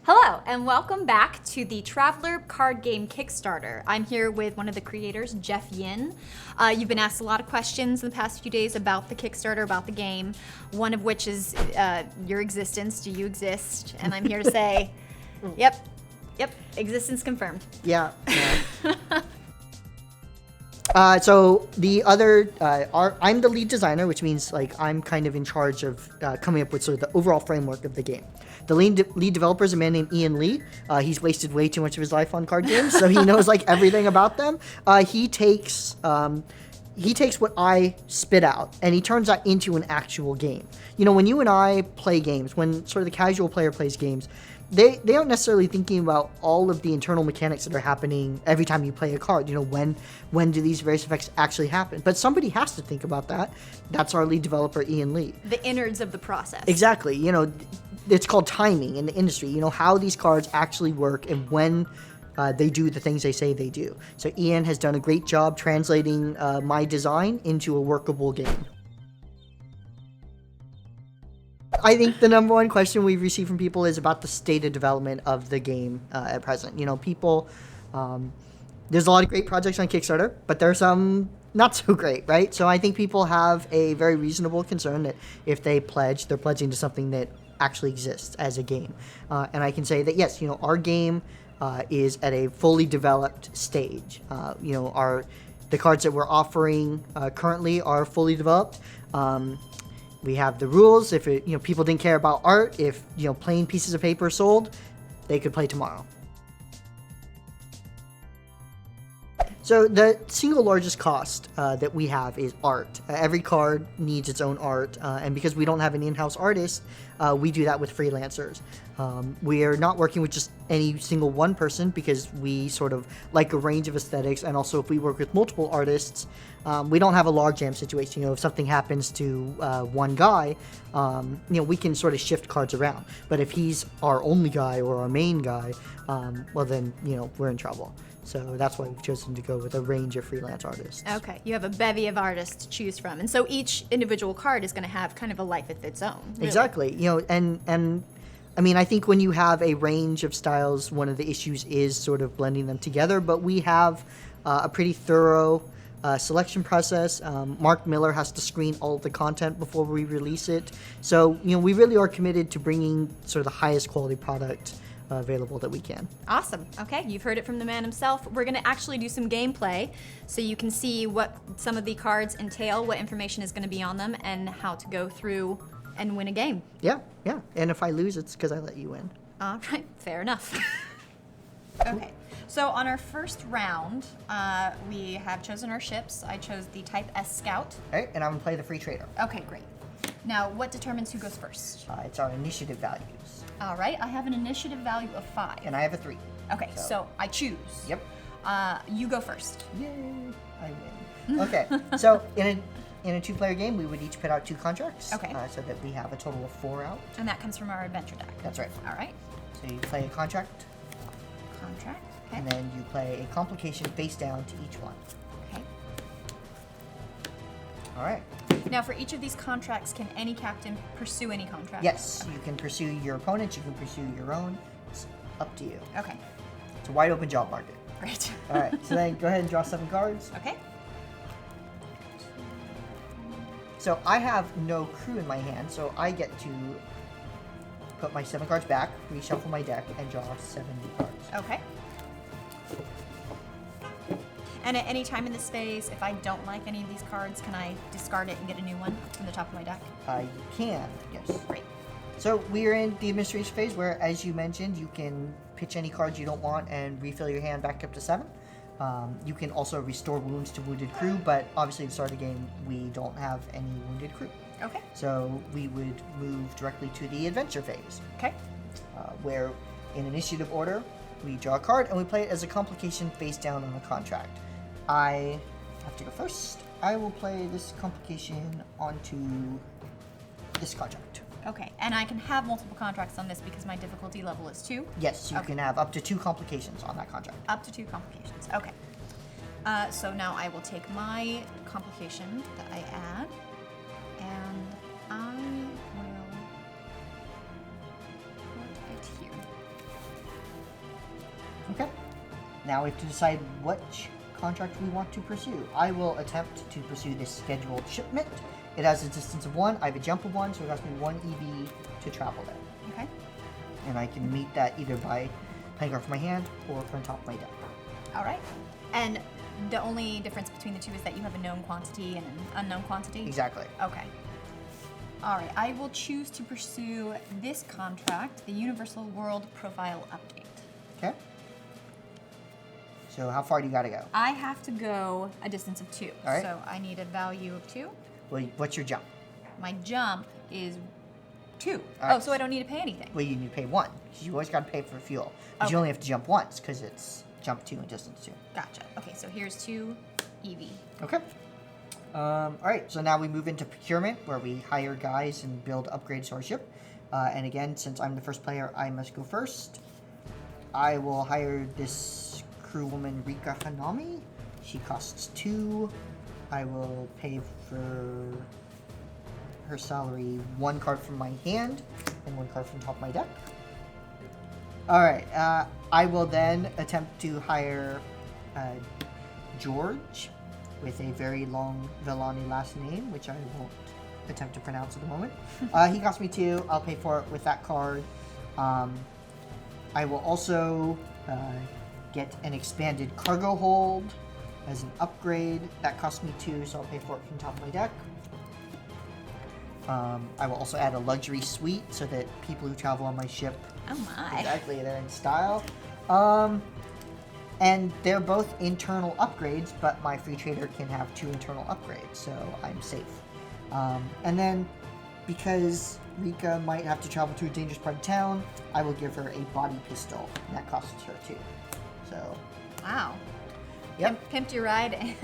Hello, and welcome back to the Traveler card game Kickstarter. I'm here with one of the creators, Jeff Yin. You've been asked a lot of questions in the past few days about the Kickstarter, about the game, one of which is your existence. Do you exist? And I'm here to say, yep, existence confirmed. Yeah. So the other, I'm the lead designer, which means like I'm kind of in charge of coming up with sort of the overall framework of the game. The lead developer is a man named Ian Lee. He's wasted way too much of his life on card games, so he knows like everything about them. He takes what I spit out and he turns that into an actual game. You know, when you and I play games, when sort of the casual player plays games, they aren't necessarily thinking about all of the internal mechanics that are happening every time you play a card. You know, when do these various effects actually happen? But somebody has to think about that. That's our lead developer, Ian Lee. The innards of the process. Exactly. You know, it's called timing in the industry. You know, how these cards actually work and when they do the things they say they do. So Ian has done a great job translating my design into a workable game. I think the number one question we've received from people is about the state of development of the game at present. You know, people, there's a lot of great projects on Kickstarter, but there are some not so great, right? So I think people have a very reasonable concern that if they pledge, they're pledging to something that actually exists as a game. And I can say that, yes, you know, our game is at a fully developed stage. You know, the cards that we're offering currently are fully developed. We have the rules. If people didn't care about art, if plain pieces of paper sold, they could play tomorrow. So the single largest cost that we have is art. Every card needs its own art, and because we don't have an in-house artist, we do that with freelancers. We are not working with just any single one person because we sort of like a range of aesthetics, and also if we work with multiple artists, we don't have a logjam situation. You know, if something happens to one guy, we can sort of shift cards around. But if he's our only guy or our main guy, well then, we're in trouble. So that's why we've chosen to go with a range of freelance artists. Okay, you have a bevy of artists to choose from, and so each individual card is going to have kind of a life of its own. Really. Exactly. And I mean, I think when you have a range of styles, one of the issues is sort of blending them together. But we have a pretty thorough selection process. Mark Miller has to screen all of the content before we release it. So we really are committed to bringing sort of the highest quality product available that we can. Awesome. Okay, you've heard it from the man himself. We're going to actually do some gameplay so you can see what some of the cards entail, what information is going to be on them, and how to go through and win a game. Yeah. And if I lose, it's because I let you win. All right, fair enough. Okay, so on our first round, we have chosen our ships. I chose the Type S Scout. All right, and I'm going to play the Free Trader. Okay, great. Now, what determines who goes first? It's our initiative values. All right, I have an initiative value of 5. And I have a 3. Okay, so I choose. Yep. You go first. Yay, I win. Okay, so in a 2-player game, we would each put out 2 contracts. Okay. So that we have a total of 4 out. And that comes from our adventure deck. That's right. All right. So you play a contract. Contract. Okay. And then you play a complication face down to each one. Okay. All right. Now, for each of these contracts, can any captain pursue any contract? Yes, you can pursue your opponent. You can pursue your own. It's up to you. Okay. It's a wide open job market. Great. All right. So then go ahead and draw 7 cards. Okay. So I have no crew in my hand, so I get to put my 7 cards back, reshuffle my deck, and draw 7 new cards. Okay. And at any time in this phase, if I don't like any of these cards, can I discard it and get a new one from the top of my deck? You can, yes. Great. So we are in the administration phase where, as you mentioned, you can pitch any cards you don't want and refill your hand back up to 7. You can also restore wounds to wounded crew, but obviously at the start of the game, we don't have any wounded crew. Okay. So we would move directly to the adventure phase. Okay. Where, in initiative order, we draw a card and we play it as a complication face down on a contract. I have to go first. I will play this complication onto this contract. Okay, and I can have multiple contracts on this because my difficulty level is 2? Yes, you can have up to 2 complications on that contract. Up to 2 complications, okay. So now I will take my complication that I add, and I will put it here. Now we have to decide which contract we want to pursue. I will attempt to pursue this scheduled shipment. It has a distance of 1. I have a jump of 1, so it costs me 1 EV to travel there. Okay. And I can meet that either by playing off my hand or from top of my deck. All right. And the only difference between the two is that you have a known quantity and an unknown quantity? Exactly. Okay. All right. I will choose to pursue this contract, the Universal World Profile Update. Okay. So how far do you gotta go? I have to go a distance of 2. All right. So I need a value of 2. Well, what's your jump? My jump is 2. All right. Oh, so I don't need to pay anything. Well, you need to pay 1, because you always gotta pay for fuel. Because you Okay. only have to jump once, because it's jump 2 and distance 2. Gotcha. Okay, so here's 2 EV. Okay. All right, so now we move into procurement, where we hire guys and build upgrades to our ship. And again, since I'm the first player, I must go first. I will hire this crewwoman, Rika Hanami. She costs 2. I will pay for her salary 1 card from my hand and 1 card from top of my deck. All right, I will then attempt to hire George with a very long Villani last name, which I won't attempt to pronounce at the moment. He cost me 2. I'll pay for it with that card. I will also get an expanded cargo hold as an upgrade. That cost me 2, so I'll pay for it from top of my deck. I will also add a luxury suite so that people who travel on my ship, Oh my. exactly, they're in style. And they're both internal upgrades, but my free trader can have 2 internal upgrades, so I'm safe. And then, because Rika might have to travel to a dangerous part of town, I will give her a body pistol, and that costs her 2. So, Wow. yep. Pimped your ride and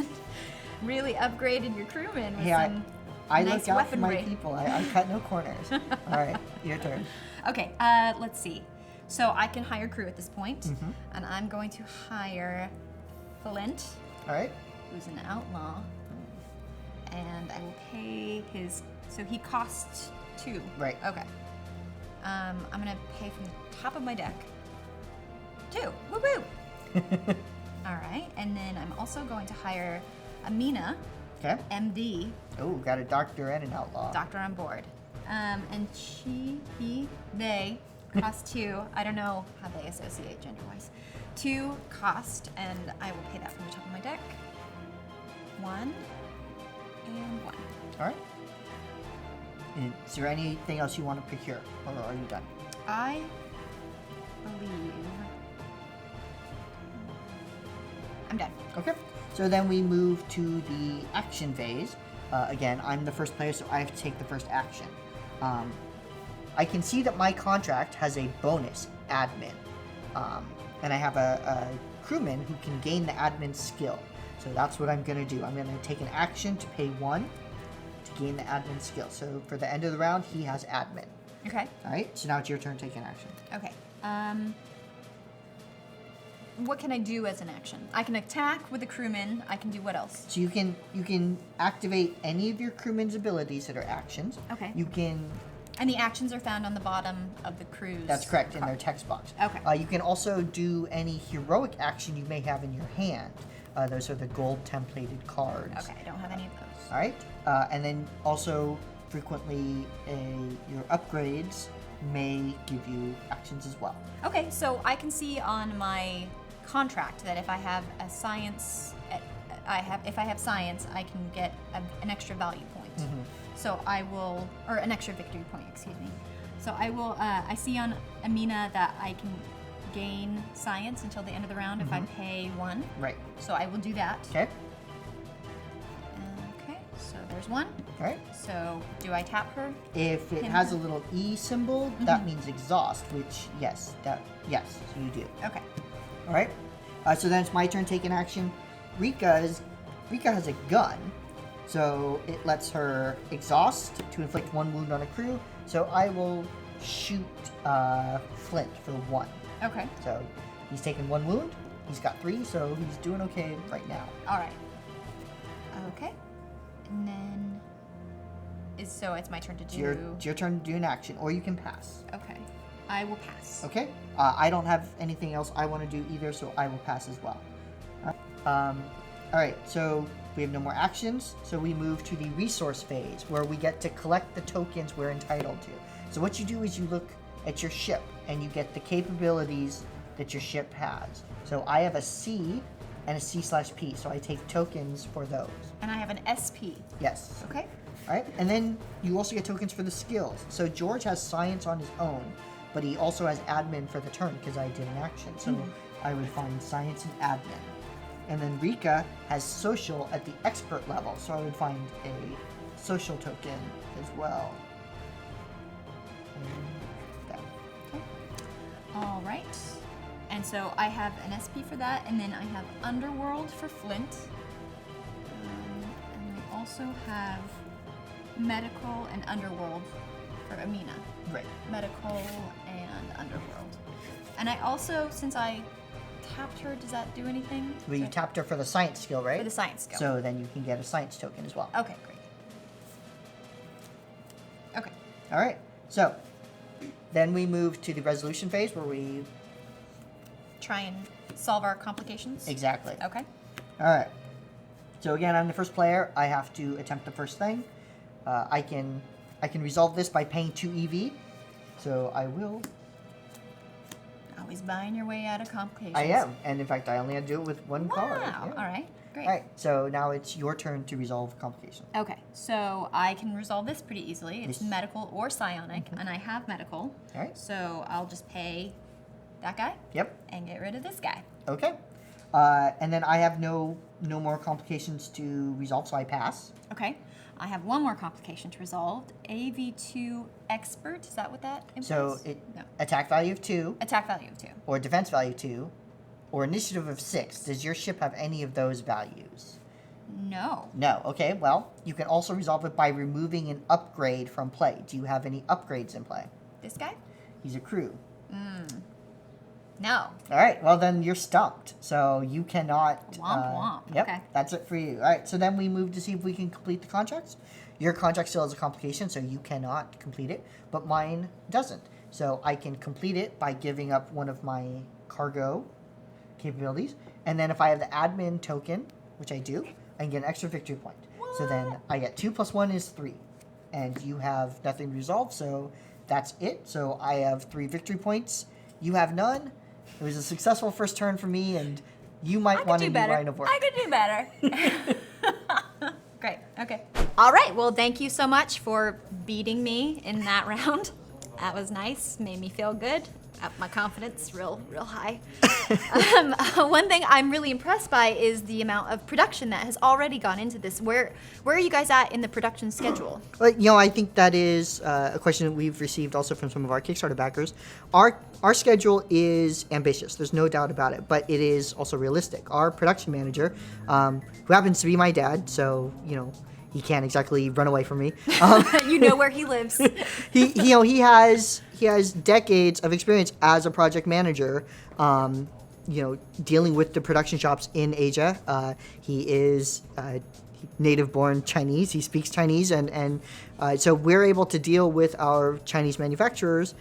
really upgraded your crewman with Yeah, some I nice look out for my weaponry. people. I cut no corners. All right, your turn. Okay, let's see. So I can hire crew at this point, Mm-hmm. and I'm going to hire Flint, All right. who's an outlaw, and I will pay his. So he costs 2. Right. Okay. I'm gonna pay from the top of my deck. 2. Woo woo. All right, and then I'm also going to hire Amina, Okay. MD, Oh, got a doctor and an outlaw. doctor on board. And they cost 2. I don't know how they associate gender-wise. 2 cost, and I will pay that from the top of my deck. 1 and 1. All right. Is there anything else you want to procure, or are you done? I believe I'm done. Okay. So then we move to the action phase. Again, I'm the first player, so I have to take the first action. I can see that my contract has a bonus admin, and I have a crewman who can gain the admin skill. So that's what I'm going to do. I'm going to take an action to pay 1 to gain the admin skill. So for the end of the round, he has admin. Okay. All right. So now it's your turn to take an action. Okay. What can I do as an action? I can attack with the crewman. I can do what else? So you can activate any of your crewman's abilities that are actions. Okay. You can. And the actions are found on the bottom of the cruise. That's correct in their card. text box. Okay. You can also do any heroic action you may have in your hand. Those are the gold templated cards. Okay, I don't have any of those. All right. And then also frequently your upgrades may give you actions as well. Okay, so I can see on my contract that if I have a science, if I have science, I can get an extra value point. Mm-hmm. So I will, or an extra victory point, excuse me. So I will. I see on Amina that I can gain science until the end of the round if I pay 1. Right. So I will do that. Okay. Okay, so there's 1. All right. So do I tap her? If it Him. has a little E symbol, that means exhaust, which yes, you do. Okay. All right. So then it's my turn to take an action. Rika has a gun, so it lets her exhaust to inflict 1 wound on a crew. So I will shoot Flint for 1. Okay. So he's taken 1 wound. He's got 3, so he's doing okay right now. All right. Okay. And then so it's my turn to do. It's your turn to do an action, or you can pass. Okay. I will pass. Okay. I don't have anything else I want to do either, so I will pass as well. All right, so we have no more actions, so we move to the resource phase, where we get to collect the tokens we're entitled to. So what you do is you look at your ship, and you get the capabilities that your ship has. So I have a C and a C/P, so I take tokens for those. And I have an SP. Yes. Okay. All right, and then you also get tokens for the skills. So George has science on his own, but he also has admin for the turn because I did an action. So I would find science and admin. And then Rika has social at the expert level, so I would find a social token as well. And that. All right. And so I have an SP for that, and then I have Underworld for Flint. And I also have Medical and Underworld for Amina. Right. Medical and Underworld. And I also, since I tapped her, does that do anything? Well, you tapped her for the science skill, right? For the science skill. So then you can get a science token as well. Okay, great. Okay. All right. So then we move to the resolution phase where we... Try and solve our complications? Exactly. Okay. All right. So again, I'm the first player. I have to attempt the first thing. I can resolve this by paying 2 EV. So I will. Always buying your way out of complications. I am, and in fact, I only had to do it with one card. Wow. Yeah. All right. Great. All right. So now it's your turn to resolve complications. Okay, so I can resolve this pretty easily. It's Yes. medical or psionic, and I have medical. All right. So I'll just pay that guy Yep. and get rid of this guy. Okay. And then I have no more complications to resolve, so I pass. Okay, I have one more complication to resolve. AV2 expert, is that what that implies? So it No. attack value of 2, Attack value of 2. or defense value 2, or initiative of 6. Does your ship have any of those values? No. No. Okay, well, you can also resolve it by removing an upgrade from play. Do you have any upgrades in play? This guy? He's a crew. No. All right, well, then you're stumped. So you cannot... Womp womp. Yep, Okay. that's it for you. All right, so then we move to see if we can complete the contracts. Your contract still has a complication, so you cannot complete it, but mine doesn't. So I can complete it by giving up one of my cargo capabilities, and then if I have the admin token, which I do, I can get an extra victory point. So then I get 2 + 1 is 3, and you have nothing to resolve, so that's it. So I have 3 victory points. You have none. It was a successful first turn for me, and you might want a new line of work. I could do better. Great. Okay. All right. Well, thank you so much for beating me in that round. That was nice. Made me feel good. Up my confidence real high. One thing I'm really impressed by is the amount of production that has already gone into this. Where are you guys at in the production schedule? Well, I think that is a question that we've received also from some of our Kickstarter backers. Our schedule is ambitious. There's no doubt about it, but it is also realistic. Our production manager, who happens to be my dad, so he can't exactly run away from me. You know where he lives. He has decades of experience as a project manager. Dealing with the production shops in Asia. He is native-born Chinese. He speaks Chinese, and so we're able to deal with our Chinese manufacturers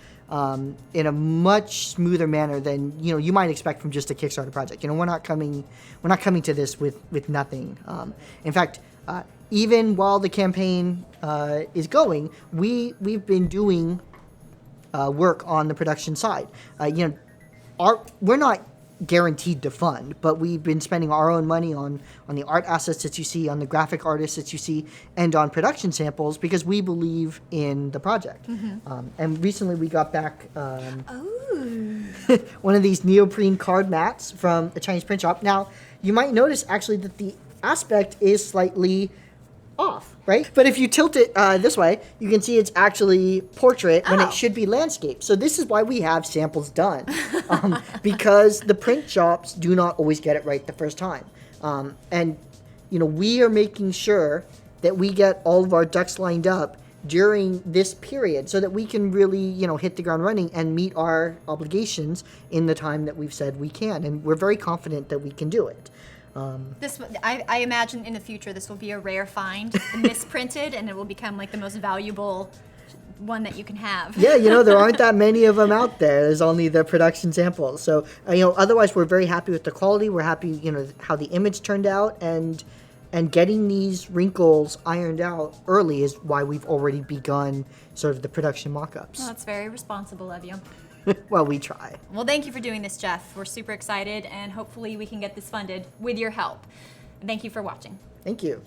in a much smoother manner than you might expect from just a Kickstarter project. We're not coming to this with nothing. In fact, even while the campaign is going, we've been doing work on the production side. We're not guaranteed to fund, but we've been spending our own money on the art assets that you see, on the graphic artists that you see, and on production samples because we believe in the project. And recently we got back one of these neoprene card mats from a Chinese print shop. Now, you might notice actually that the aspect is slightly off, right? But if you tilt it this way, you can see it's actually portrait when it should be landscape. So this is why we have samples done, because the print shops do not always get it right the first time. And we are making sure that we get all of our ducks lined up during this period so that we can really, hit the ground running and meet our obligations in the time that we've said we can. And we're very confident that we can do it. I imagine in the future this will be a rare find, misprinted, and it will become like the most valuable one that you can have. Yeah, there aren't that many of them out there. There's only the production samples. So, otherwise we're very happy with the quality. We're happy, how the image turned out, and getting these wrinkles ironed out early is why we've already begun sort of the production mock-ups. Well, that's very responsible of you. Well, we try. Well, thank you for doing this, Jeff. We're super excited, and hopefully we can get this funded with your help. Thank you for watching. Thank you.